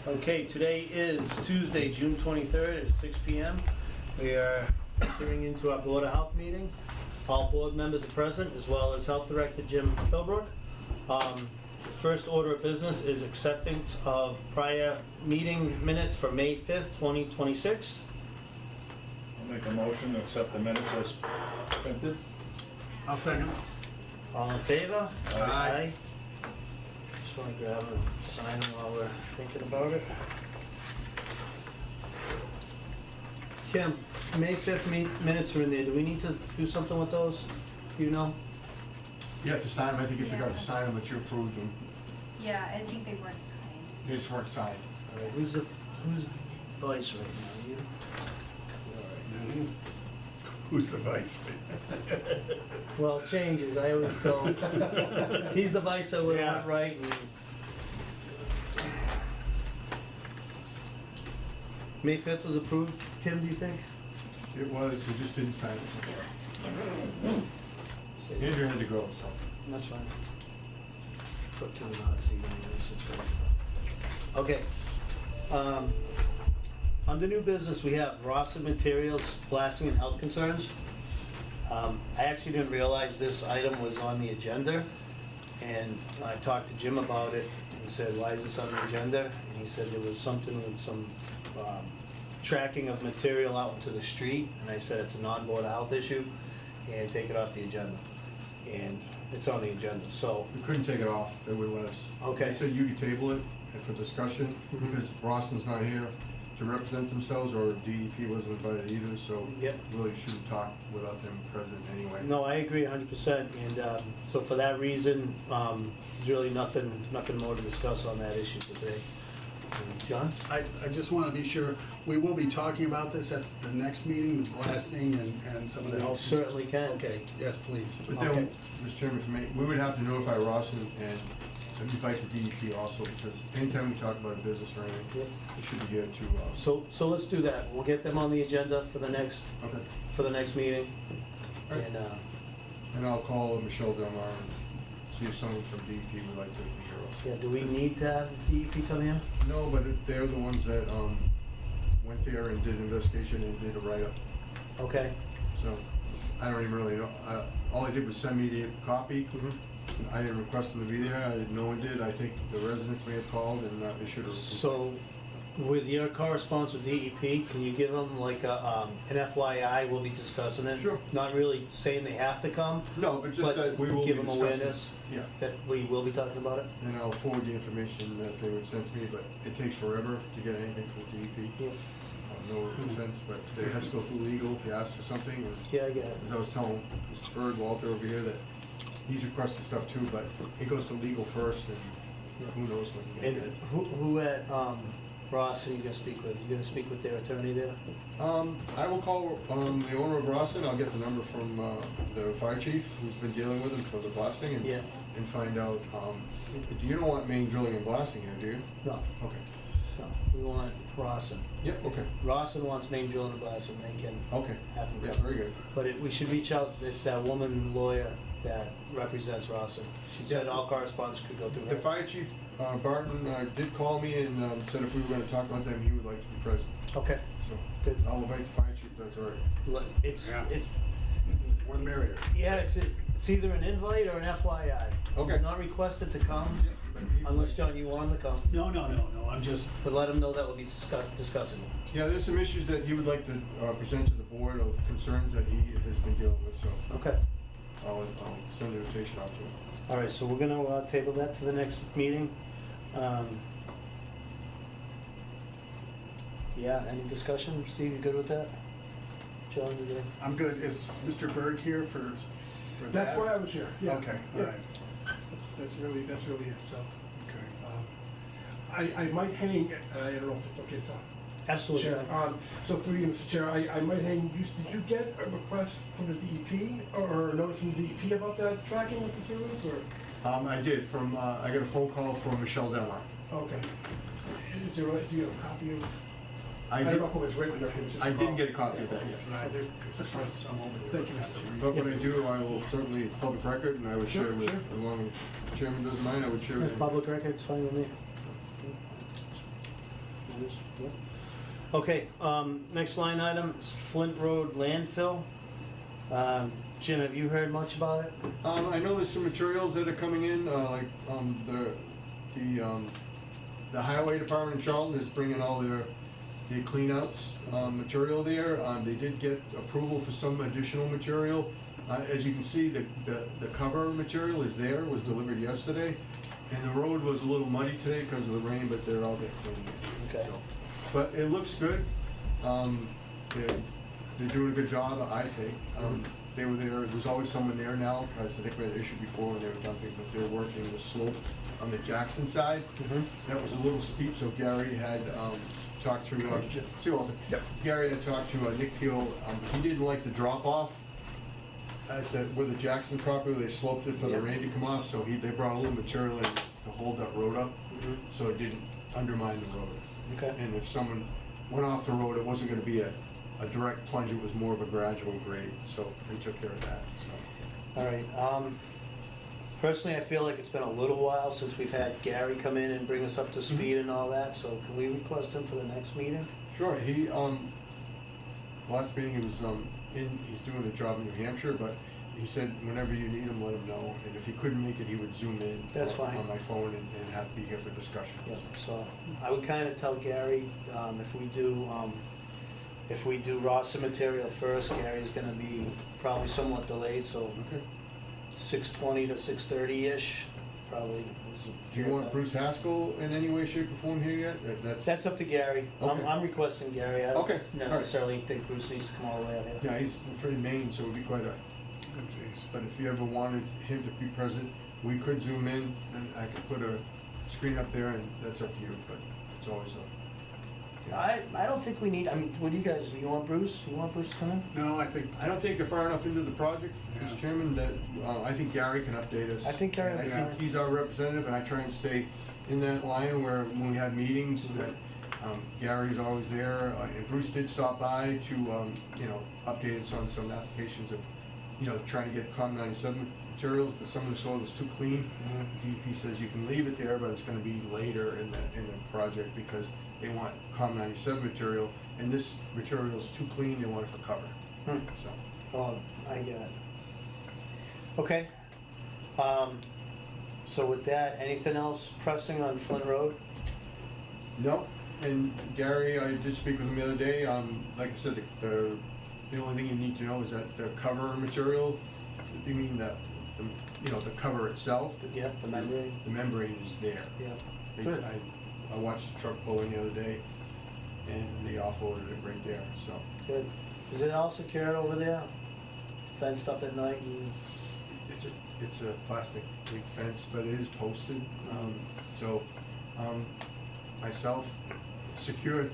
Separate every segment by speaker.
Speaker 1: Okay, today is Tuesday, June 23rd at 6 p.m. We are entering into our Board of Health meeting. All board members are present, as well as Health Director Jim Philbrook. First order of business is acceptance of prior meeting minutes for May 5th, 2026.
Speaker 2: I'll make a motion to accept the minutes as printed.
Speaker 3: I'll second.
Speaker 1: All in favor?
Speaker 3: Aye.
Speaker 1: Just want to grab and sign them while we're thinking about it. Kim, May 5th minutes are in there. Do we need to do something with those? Do you know?
Speaker 3: You have to sign them. I think you forgot to sign them, but you approved them.
Speaker 4: Yeah, I think they weren't signed.
Speaker 3: They just weren't signed.
Speaker 1: All right, who's vice right now? You? All right.
Speaker 3: Who's the vice?
Speaker 1: Well, it changes. I always go. He's the vice that would
Speaker 3: Yeah.
Speaker 1: want it right. And May 5th was approved. Kim, do you think?
Speaker 3: It was, we just didn't sign it. Andrew had to go, so.
Speaker 1: That's fine. Put two in the seat anyways, it's fine. Okay. Under new business, we have Rawson Materials, blasting and health concerns. I actually didn't realize this item was on the agenda, and I talked to Jim about it and said, why is this on the agenda? And he said there was something with some tracking of material out into the street, and I said it's a non-board of health issue, and take it off the agenda. And it's on the agenda, so,
Speaker 3: We couldn't take it off, they wouldn't let us.
Speaker 1: Okay.
Speaker 3: They said you could table it and for discussion, because Rawson's not here to represent themselves, or DEP wasn't invited either, so
Speaker 1: Yep.
Speaker 3: really shouldn't talk without them present anyway.
Speaker 1: no, I agree 100%, and so for that reason, there's really nothing more to discuss on that issue today. John?
Speaker 5: I just want to be sure, we will be talking about this at the next meeting, the blasting and some of the
Speaker 1: We
Speaker 5: health.
Speaker 1: certainly can.
Speaker 5: Okay, yes, please.
Speaker 3: But
Speaker 1: Okay.
Speaker 3: then, Mr. Chairman, for me, we would have to notify Rawson and invite the DEP also, because anytime we talk about a business or anything,
Speaker 1: Yep.
Speaker 3: we should be here to,
Speaker 1: So let's do that. We'll get them on the agenda for the next meeting.
Speaker 3: Right.
Speaker 1: And,
Speaker 3: and I'll call Michelle Delmar and see if someone from DEP would like to be here also.
Speaker 1: yeah, do we need to have DEP come here?
Speaker 3: No, but they're the ones that went there and did an investigation and did a write-up.
Speaker 1: Okay.
Speaker 3: So I don't even really know. All they did was send me the copy.
Speaker 1: Mhm.
Speaker 3: I didn't request them to be there. No one did. I think the residents may have called and they should have.
Speaker 1: So, with your correspondence with DEP, can you give them like an FYI, we'll be discussing it?
Speaker 3: Sure.
Speaker 1: Not really saying they have to come,
Speaker 3: No, but just
Speaker 1: but
Speaker 3: that we will
Speaker 1: give
Speaker 3: be
Speaker 1: them
Speaker 3: discussing
Speaker 1: awareness
Speaker 3: it. Yeah.
Speaker 1: that we will be talking about it?
Speaker 3: And I'll forward the information that they would send to me, but it takes forever to get anything from DEP.
Speaker 1: Yeah.
Speaker 3: No offense, but it has to go through legal if you ask for something. And
Speaker 1: Yeah, I get it.
Speaker 3: as I was telling Mr. Bird, Walter over here, that he's requested stuff too, but it goes to legal first, and who knows when you're
Speaker 1: And
Speaker 3: gonna get it.
Speaker 1: who at Rawson you gonna speak with? You gonna speak with their attorney there?
Speaker 3: I will call the owner of Rawson. I'll get the number from the fire chief who's been dealing with him for the blasting, and
Speaker 1: Yeah.
Speaker 3: and find out. You don't want main drilling and blasting here, do you?
Speaker 1: No,
Speaker 3: Okay.
Speaker 1: no, we want Rawson.
Speaker 3: Yep. Okay.
Speaker 1: Rawson wants main drilling and blasting, they can
Speaker 3: Okay.
Speaker 1: have them
Speaker 3: Yeah.
Speaker 1: come.
Speaker 3: Very good.
Speaker 1: But we should reach out, it's that woman lawyer that represents Rawson. She said
Speaker 3: Yeah.
Speaker 1: all correspondence could go through
Speaker 3: The
Speaker 1: her.
Speaker 3: fire chief Barton did call me and said if we were going to talk about them, he would like to be present.
Speaker 1: Okay,
Speaker 3: So
Speaker 1: good.
Speaker 3: I'll invite the fire chief. If that's all right.
Speaker 1: It's,
Speaker 5: Yeah.
Speaker 1: it's,
Speaker 5: More the merrier.
Speaker 1: yeah, it's either an invite or an FYI.
Speaker 3: Okay.
Speaker 1: He's not requested to come, unless, John, you want him to come.
Speaker 5: No, I'm just,
Speaker 1: But let him know that we'll be discussing it.
Speaker 3: Yeah, there's some issues that he would like to present to the board of concerns that he has been dealing with. So
Speaker 1: Okay.
Speaker 3: I'll send the invitation out to him.
Speaker 1: All right, so we're gonna table that to the next meeting. Yeah, any discussion? Steve, you good with that? John, you good?
Speaker 5: I'm good. Is Mr. Berg here for that?
Speaker 6: That's why I was here, yeah.
Speaker 5: Okay, all
Speaker 6: Yeah.
Speaker 5: right.
Speaker 6: That's really it, so.
Speaker 5: Okay.
Speaker 6: I might hang, I don't know if it's okay to talk.
Speaker 1: Absolutely.
Speaker 6: Chair, so for you, Mr. Chair, I might hang, did you get a request from the DEP or a notice from the DEP about that tracking of materials, or?
Speaker 3: I did. I got a phone call from Michelle Delmar.
Speaker 6: Okay. Is there, do you have a copy of?
Speaker 3: I
Speaker 6: don't
Speaker 3: did.
Speaker 6: know if it was written or if it was just.
Speaker 3: I didn't get a copy of that yet.
Speaker 5: Right, there's some over there.
Speaker 6: Thank you, Mr. Chairman.
Speaker 3: But when I do, I will certainly public record, and I would
Speaker 6: Sure,
Speaker 3: share with,
Speaker 6: sure.
Speaker 3: as long as the chairman doesn't mind, I would share with
Speaker 1: That's
Speaker 3: him.
Speaker 1: public record, it's fine with me. It is, yeah. Okay, next line item is Flint Road landfill. Jim, have you heard much about it?
Speaker 3: I know there's some materials that are coming in, the highway department in Charlton is bringing all their cleanouts, material there. They did get approval for some additional material. As you can see, the cover material is there, was delivered yesterday. And the road was a little muddy today because of the rain, but they're all there cleaning it.
Speaker 1: Okay.
Speaker 3: So, but it looks good. They're doing a good job, I think. They were there, there's always someone there now, as I think we had an issue before when they were dumping, but they're working the slope on the Jackson side. That was a little steep, so Gary had talked to, see Walter?
Speaker 2: Yep.
Speaker 3: Gary had talked to Nick Peel. He didn't like the drop off at where the Jackson property, they sloped it for the
Speaker 1: Yep.
Speaker 3: rain to come off, so they brought a little material in to hold that road up, so it didn't undermine the road.
Speaker 1: Okay.
Speaker 3: And if someone went off the road, it wasn't gonna be a direct plunge, it was more of a gradual grade, so they took care of that, so.
Speaker 1: All right. Personally, I feel like it's been a little while since we've had Gary come in and bring us up to speed and all that, so can we request him for the next meeting?
Speaker 3: Sure, last meeting he was, he's doing a job in New Hampshire, but he said whenever you need him, let him know, and if he couldn't make it, he would zoom in.
Speaker 1: That's fine.
Speaker 3: On my phone and have to be here for discussion.
Speaker 1: Yeah, so I would kind of tell Gary, if we do Rosser material first, Gary's gonna be probably somewhat delayed, so
Speaker 3: Okay.
Speaker 1: 6:20 to 6:30-ish, probably. is a
Speaker 3: Do you
Speaker 1: fair
Speaker 3: want
Speaker 1: time.
Speaker 3: Bruce Haskell in any way, shape, or form here yet?
Speaker 1: That's up to Gary.
Speaker 3: Okay.
Speaker 1: I'm requesting Gary. I
Speaker 3: Okay,
Speaker 1: don't
Speaker 3: all right.
Speaker 1: necessarily think Bruce needs to come all the way out here.
Speaker 3: Yeah, he's from Maine, so it'd be quite a,
Speaker 5: Oh, jeez.
Speaker 3: but if you ever wanted him to be present, we could zoom in, and I could put a screen up there, and that's up to you, but it's always a.
Speaker 1: I don't think we need, I mean, what do you guys, you want Bruce? You want Bruce to come in?
Speaker 5: No, I think,
Speaker 3: I don't think they're far enough into the project,
Speaker 5: Yeah.
Speaker 3: Mr. Chairman, that, I think Gary can update us.
Speaker 1: I think Gary
Speaker 3: And
Speaker 1: will be
Speaker 3: I think
Speaker 1: fine.
Speaker 3: he's our representative, and I try and stay in that line where, when we have meetings, that, Gary's always there, and Bruce did stop by to, update us on some applications of, trying to get COM 97 materials, but some of the soil was too clean. DEP says you can leave it there, but it's gonna be later in the project, because they want COM 97 material, and this material is too clean, they want it for cover,
Speaker 1: Hmm.
Speaker 3: so.
Speaker 1: Oh, I get it. Okay. So with that, anything else pressing on Flint Road?
Speaker 3: No, and Gary, I did speak with him the other day, like I said, the only thing you need to know is that the cover material, you mean the cover itself?
Speaker 1: Yeah, the membrane?
Speaker 3: The membrane is there.
Speaker 1: Yeah.
Speaker 3: They-
Speaker 1: Good.
Speaker 3: I watched the truck pull in the other day, and they offloaded it right there, so.
Speaker 1: Good. Is it all secured over there? Fenced up at night and,
Speaker 3: It's a plastic big fence, but it is posted, so, myself, secured,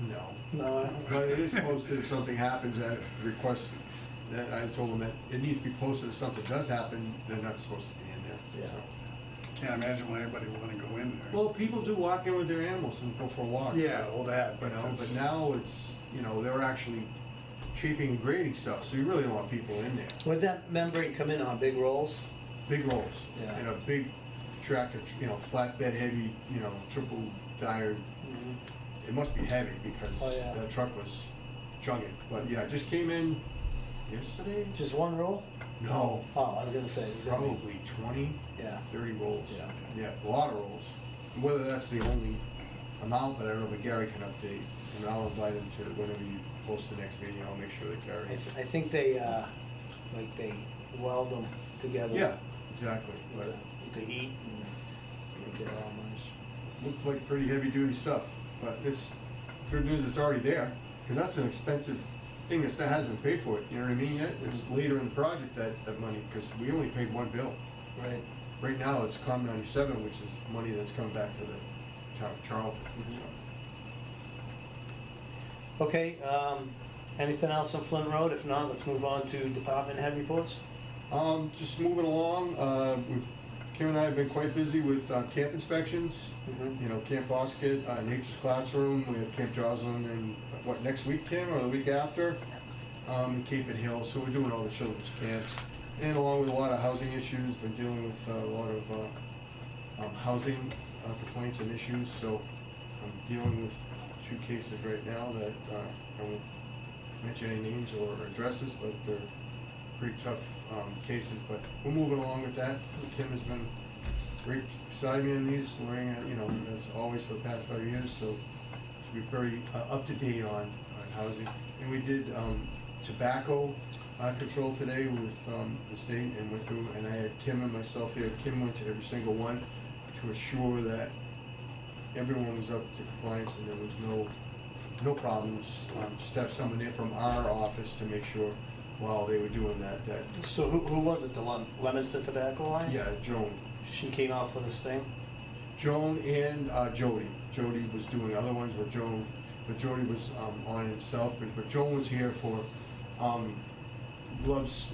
Speaker 3: no.
Speaker 1: no,
Speaker 3: But it is posted if something happens at request, that I told them that it needs to be posted if something does happen, they're not supposed to be in there,
Speaker 1: Yeah.
Speaker 3: so.
Speaker 5: can't imagine why anybody would want to go in there.
Speaker 3: Well, people do walk in with their animals and go for a walk.
Speaker 5: Yeah, well, that,
Speaker 3: You
Speaker 5: but
Speaker 3: know,
Speaker 5: that's.
Speaker 3: but now it's, they're actually shaping and grading stuff, so you really don't want people in there.
Speaker 1: would that membrane come in on big rolls?
Speaker 3: Big rolls,
Speaker 1: Yeah.
Speaker 3: and a big tractor, flatbed heavy, triple tired. It must be heavy
Speaker 1: Oh,
Speaker 3: because
Speaker 1: yeah.
Speaker 3: that truck was chugging, but yeah, it just came in yesterday?
Speaker 1: Just one roll?
Speaker 3: No,
Speaker 1: Oh, I was gonna say, it's gonna be,
Speaker 3: probably 20,
Speaker 1: yeah.
Speaker 3: 30 rolls.
Speaker 1: Yeah, okay.
Speaker 3: Yeah, a lot of rolls. Whether that's the only amount, but I don't know, but Gary can update, and I'll invite him to whenever you post the next meeting, I'll make sure that Gary.
Speaker 1: I think they, they weld them together.
Speaker 3: Yeah, exactly,
Speaker 1: With
Speaker 3: but
Speaker 1: the heat and make it all nice.
Speaker 3: looked like pretty heavy duty stuff, but it's, good news it's already there, because that's an expensive thing that still hasn't been paid for, you know what I mean yet? It's later in the project that money, because we only paid one bill.
Speaker 1: Right.
Speaker 3: Right now, it's COM 97, which is money that's come back to the town of Charlton.
Speaker 1: Okay, anything else on Flint Road? If not, let's move on to department head reports.
Speaker 3: Just moving along, Kim and I have been quite busy with camp inspections. Camp Foskett, Nature's Classroom, we have Camp Joslin, and next week, Kim, or the week after? Cape and Hill, so we're doing all the children's camps. And along with a lot of housing issues, been dealing with a lot of housing complaints and issues, so I'm dealing with two cases right now that, I won't mention any names or addresses, but they're pretty tough cases, but we're moving along with that. Kim has been right beside me in these, learning, as always for the past 5 years, so she'll be very up to date on housing. And we did tobacco control today with the state and went through, and I had Kim and myself here. Kim went to every single one to assure that everyone was up to compliance and there was no problems. Just have someone there from our office to make sure while they were doing that.
Speaker 1: So who was it, the one, Leominster Tobacco Alliance?
Speaker 3: Yeah, Joan.
Speaker 1: She came out for this thing?
Speaker 3: Joan and Jody. Jody was doing other ones with Joan, but Jody was on itself. But Joan was here for Love's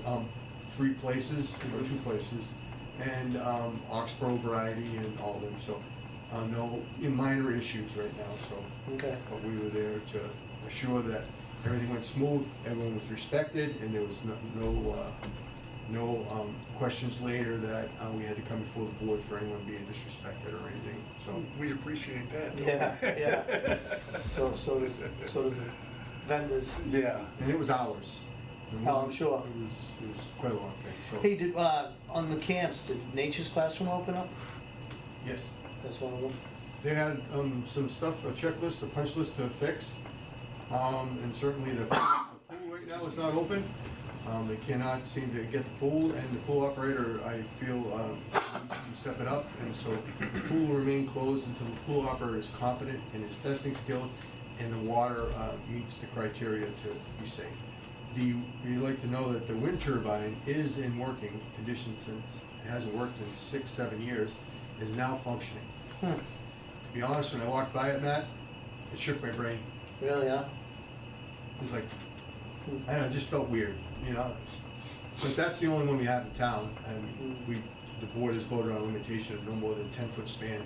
Speaker 3: 3 places, or 2 places, and Oxbow variety and all of them. So no minor issues right now. So,
Speaker 1: Okay.
Speaker 3: but we were there to assure that everything went smooth, everyone was respected, and there was no questions later that we had to come before the board for anyone being disrespected or anything. So
Speaker 5: We appreciate that. don't
Speaker 1: Yeah,
Speaker 5: we?
Speaker 1: yeah. So does the vendors.
Speaker 5: Yeah.
Speaker 3: and it was hours.
Speaker 1: Oh, I'm sure.
Speaker 3: It was quite a long thing. So
Speaker 1: Hey, did, on the camps, did Nature's Classroom open up?
Speaker 3: yes.
Speaker 1: That's one of them?
Speaker 3: They had some stuff, a checklist, a punch list to fix, and certainly the pool right now is not open. They cannot seem to get the pool, and the pool operator, I feel, needs to step it up, and so the pool will remain closed until the pool operator is competent in his testing skills and the water meets the criteria to be safe. We'd like to know that the wind turbine is in working condition since it hasn't worked in 6-7 years, is now functioning.
Speaker 1: Hmm.
Speaker 3: To be honest, when I walked by it, Matt, it shook my brain.
Speaker 1: Really, huh?
Speaker 3: It was like, I don't know, it just felt weird, But that's the only one we have in town, and the board has voted on a limitation of no more than 10-foot span,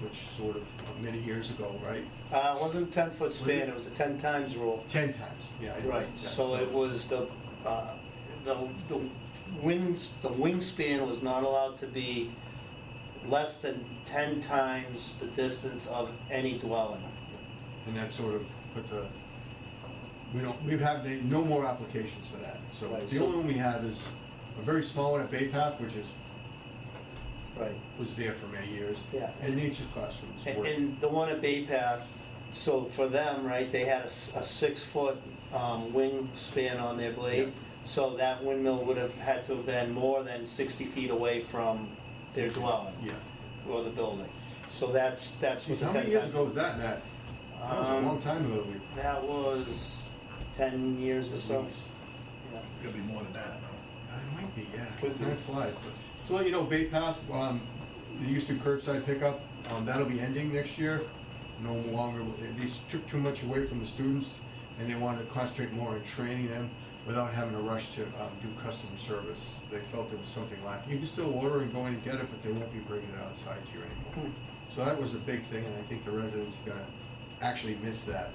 Speaker 3: which sort of many years ago, right?
Speaker 1: It wasn't 10-foot span, it was a 10 times rule.
Speaker 3: 10 times, yeah. it
Speaker 1: Right,
Speaker 3: was,
Speaker 1: so it was the wingspan was not allowed to be less than 10 times the distance of any dwelling.
Speaker 3: And that sort of put we've had no more applications for that. So
Speaker 1: Right,
Speaker 3: the
Speaker 1: so-
Speaker 3: only one we have is a very small one at Bay Path, which
Speaker 1: Right.
Speaker 3: was there for many years.
Speaker 1: Yeah.
Speaker 3: And Nature's Classrooms.
Speaker 1: And the one at Bay Path, so for them, right, they had a 6-foot wingspan on their blade.
Speaker 3: Yeah.
Speaker 1: So that windmill would have had to have been more than 60 feet away from their dwelling
Speaker 3: Yeah.
Speaker 1: or the building. So that's what the 10
Speaker 3: How many years
Speaker 1: times.
Speaker 3: ago was that, Matt? That was a long time ago.
Speaker 1: That was 10 years or so. Yeah.
Speaker 7: Could be more than that, no?
Speaker 3: It might be, yeah.
Speaker 1: Could be.
Speaker 3: Time flies. But to let you know, Bay Path, they used to curbside pickup. That'll be ending next year. No longer, these took too much away from the students, and they wanted to concentrate more on training them without having to rush to do customer service. They felt there was something lacking. You can still order and go in and get it, but they won't be bringing it outside to you anymore. So that was a big thing, and I think the residents are gonna actually miss that.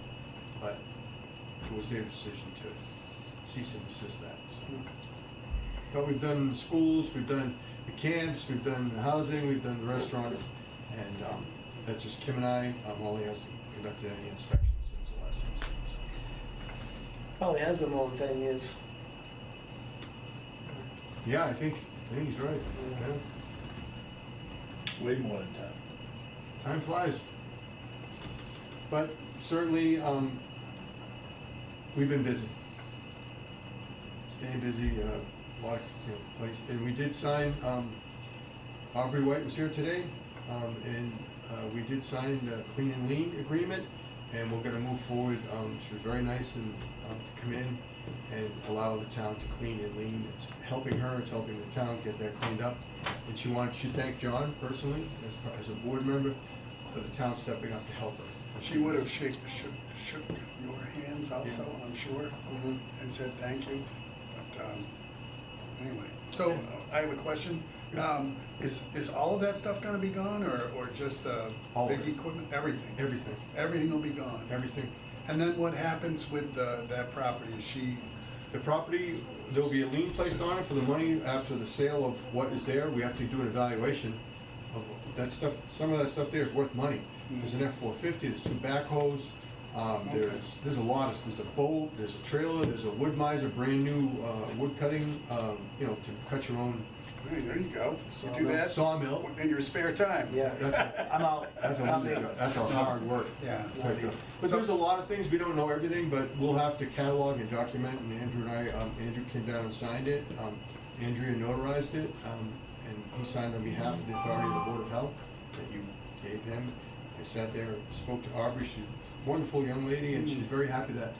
Speaker 3: But it was their decision to cease and desist that. So. But we've done schools, we've done the camps, we've done the housing, we've done the restaurants, and that's just Kim and I. Wally hasn't conducted any inspections since the last inspection.
Speaker 1: Probably has been more than 10 years.
Speaker 3: Yeah, I think he's right. Yeah.
Speaker 7: Way more than that.
Speaker 3: Time flies. But certainly, we've been busy. Staying busy, a lot of place. And we did sign, Aubrey White was here today, and we did sign the Clean and Lean agreement, and we're gonna move forward. She was very nice and to come in and allow the town to clean and lean. It's helping her, it's helping the town get that cleaned up. And she thanked John personally, as a board member, for the town stepping up to help her.
Speaker 5: She would have shook your hands also,
Speaker 3: Yeah.
Speaker 5: I'm sure,
Speaker 1: Mhm.
Speaker 5: and said thank you. But anyway, so I have a question. Is all of that stuff gonna be gone, or just the
Speaker 3: All of
Speaker 5: big
Speaker 3: it.
Speaker 5: equipment? Everything?
Speaker 3: Everything,
Speaker 5: Everything will be gone?
Speaker 3: everything.
Speaker 5: And then what happens with that property? Is she,
Speaker 3: The property, there'll be a lien placed on it for the money after the sale of what is there. We have to do an evaluation of that stuff. Some of that stuff there is worth money. There's an F-450, there's 2 backhoes, There's a lot, there's a boat, there's a trailer, there's a wood miser, brand new wood cutting, you know, to cut your own
Speaker 5: Hey, there you go. You do
Speaker 3: Sawmill.
Speaker 5: that
Speaker 3: Sawmill.
Speaker 5: in your spare time.
Speaker 1: Yeah, I'm out.
Speaker 3: That's a
Speaker 1: I'm
Speaker 3: huge
Speaker 1: in.
Speaker 3: job. That's a hard work.
Speaker 5: Yeah.
Speaker 3: But there's a lot of things, we don't know everything, but we'll have to catalog and document, and Andrew and I, Andrew came down and signed it, Andrea notarized it, and he signed on behalf of the authority of the Board of Health that you gave him. I sat there, spoke to Aubrey, she's a wonderful young lady, and she's very happy that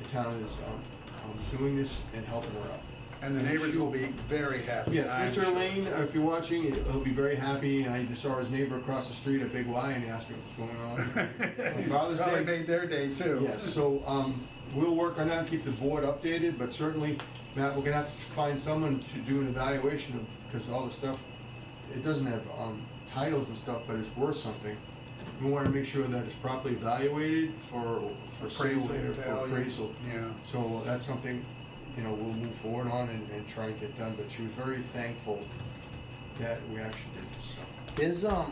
Speaker 3: the town is doing this and helping her out.
Speaker 5: And the neighbors will be very happy.
Speaker 3: Yes,
Speaker 5: I'm
Speaker 3: Mr.
Speaker 5: sure.
Speaker 3: Lane, if you're watching, he'll be very happy. I just saw his neighbor across the street at Big Y, and he asked me what's going on. On Father's
Speaker 5: Probably
Speaker 3: Day.
Speaker 5: made their day too.
Speaker 3: Yes, so we'll work on that and keep the board updated, but certainly, Matt, we're gonna have to find someone to do an evaluation of, because all the stuff, it doesn't have titles and stuff, but it's worth something. We wanna make sure that it's properly evaluated for sale
Speaker 5: Appraisal
Speaker 3: later, for
Speaker 5: value.
Speaker 3: appraisal.
Speaker 5: Yeah.
Speaker 3: So that's something, you know, we'll move forward on and try and get done, but she was very thankful that we actually did this, so.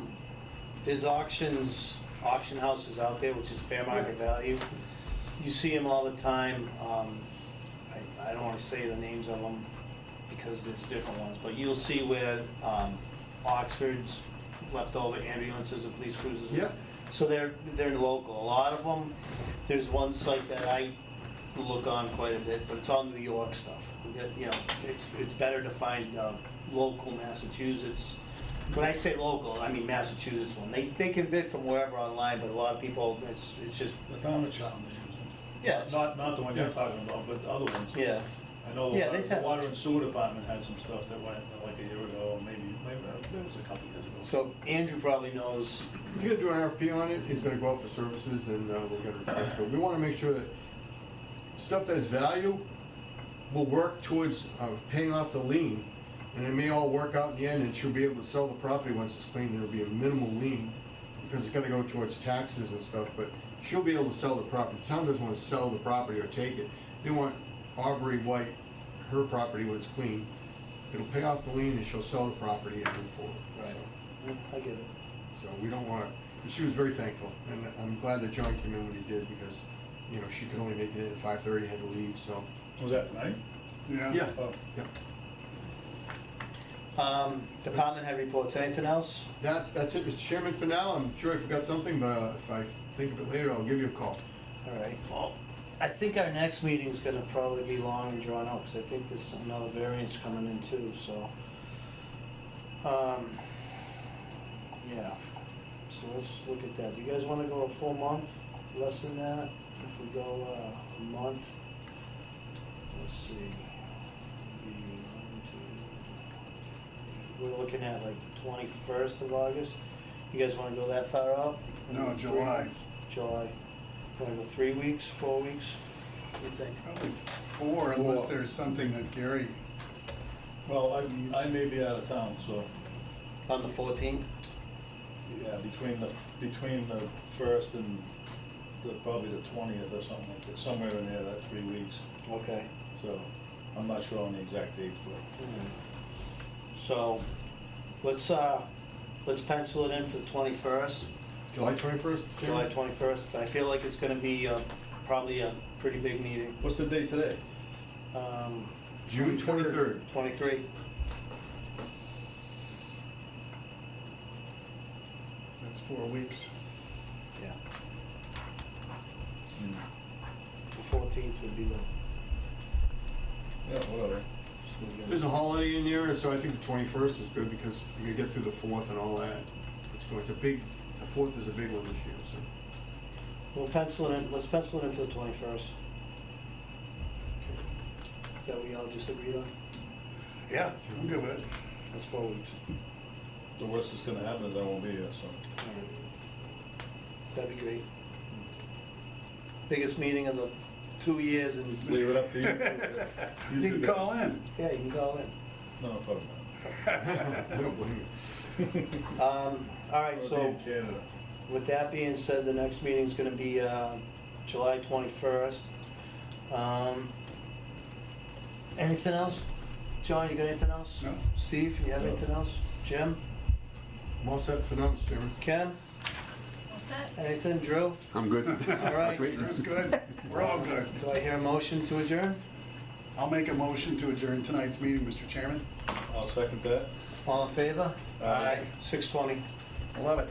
Speaker 1: There's auction houses out there, which is fair market value. You see them all the time. I don't want to say the names of them because there's different ones, but you'll see where Oxford's leftover ambulances and police cruisers.
Speaker 3: Yep.
Speaker 1: So they're local. A lot of them, there's one site that I look on quite a bit, but it's all New York stuff. You know, it's better to find local Massachusetts. When I say local, I mean Massachusetts one. They can bid from wherever online, but a lot of people, it's just,
Speaker 7: The town of Charlton is using.
Speaker 1: Yeah, it's-
Speaker 7: Not the one you're talking about, but the other ones.
Speaker 1: yeah.
Speaker 7: I know
Speaker 1: Yeah,
Speaker 7: the
Speaker 1: they've
Speaker 7: the
Speaker 1: had-
Speaker 7: water and sewer department had some stuff that went like a year ago, maybe it was a couple years ago.
Speaker 1: So Andrew probably knows.
Speaker 3: He's gonna do an RFP on it, he's gonna go out for services, and we're gonna request, but we wanna make sure that stuff that is value will work towards paying off the lien, and it may all work out in the end, and she'll be able to sell the property once it's clean, there'll be a minimal lien, because it's gotta go towards taxes and stuff, but she'll be able to sell the property. The town doesn't wanna sell the property or take it. They want Aubrey White, her property when it's clean. It'll pay off the lien, and she'll sell the property and move forward.
Speaker 1: Right. I get it.
Speaker 3: So we don't want to, but she was very thankful, and I'm glad that John came in when he did, because, you know, she could only make it in at 5:30, had to leave, so.
Speaker 7: Was that tonight?
Speaker 5: Yeah.
Speaker 7: Oh,
Speaker 3: Yeah.
Speaker 1: Department head reports. Anything else?
Speaker 3: That's it, Mr. Chairman, for now. I'm sure I forgot something, but if I think of it later, I'll give you a call.
Speaker 1: All right. Well, I think our next meeting's gonna probably be long and drawn out, because I think there's another variance coming in too, so. Yeah. So let's look at that. Do you guys wanna go a full month? Less than that? If we go a month? Let's see. We're looking at like the 21st of August. You guys wanna go that far out?
Speaker 5: No, July.
Speaker 1: July. Wanna go 3 weeks, 4 weeks? What do you think?
Speaker 5: Probably 4, unless there's something that Gary,
Speaker 7: well, I may be out of town, so,
Speaker 1: On the 14th?
Speaker 7: yeah, between the first and probably the 20th or something like that, somewhere in there, that 3 weeks.
Speaker 1: Okay.
Speaker 7: So, I'm not sure on the exact dates, but.
Speaker 1: So, let's pencil it in for the 21st,
Speaker 3: July 21st?
Speaker 1: July 21st. I feel like it's gonna be probably a pretty big meeting.
Speaker 7: What's the date today?
Speaker 3: June 23rd.
Speaker 1: 23.
Speaker 5: that's 4 weeks.
Speaker 1: Yeah. The 14th would be the.
Speaker 7: Yeah, whatever.
Speaker 3: There's a holiday in there, so I think the 21st is good, because you're gonna get through the 4th and all that. It's a big, the 4th is a big one this year, so.
Speaker 1: We'll pencil it in. Let's pencil it in for the 21st. Is that what y'all just agreed on?
Speaker 5: Yeah, I'm good with it.
Speaker 1: That's 4 weeks.
Speaker 7: The worst that's gonna happen is I won't be here, so.
Speaker 1: All right. That'd be great. Biggest meeting of the 2 years and.
Speaker 7: Leave it up to you.
Speaker 5: You can call in.
Speaker 1: Yeah, you can call in.
Speaker 7: No, probably
Speaker 3: I don't blame you.
Speaker 1: All right,
Speaker 7: not.
Speaker 1: so
Speaker 7: I'll be in Canada.
Speaker 1: with that being said, the next meeting's gonna be July 21st. Anything else? John, you got anything else?
Speaker 5: No.
Speaker 1: Steve, you have
Speaker 7: No.
Speaker 1: anything else? Jim?
Speaker 3: I'm all set for now, Mr. Chairman.
Speaker 1: Ken?
Speaker 4: set?
Speaker 1: Anything, Drew?
Speaker 3: I'm good.
Speaker 1: All right.
Speaker 5: Drew's good. We're all good.
Speaker 1: Do I hear a motion to adjourn?
Speaker 5: I'll make a motion to adjourn tonight's meeting, Mr. Chairman.
Speaker 7: I'll second that.
Speaker 1: All in favor?
Speaker 7: Aye.
Speaker 1: 6:20.
Speaker 5: I love it.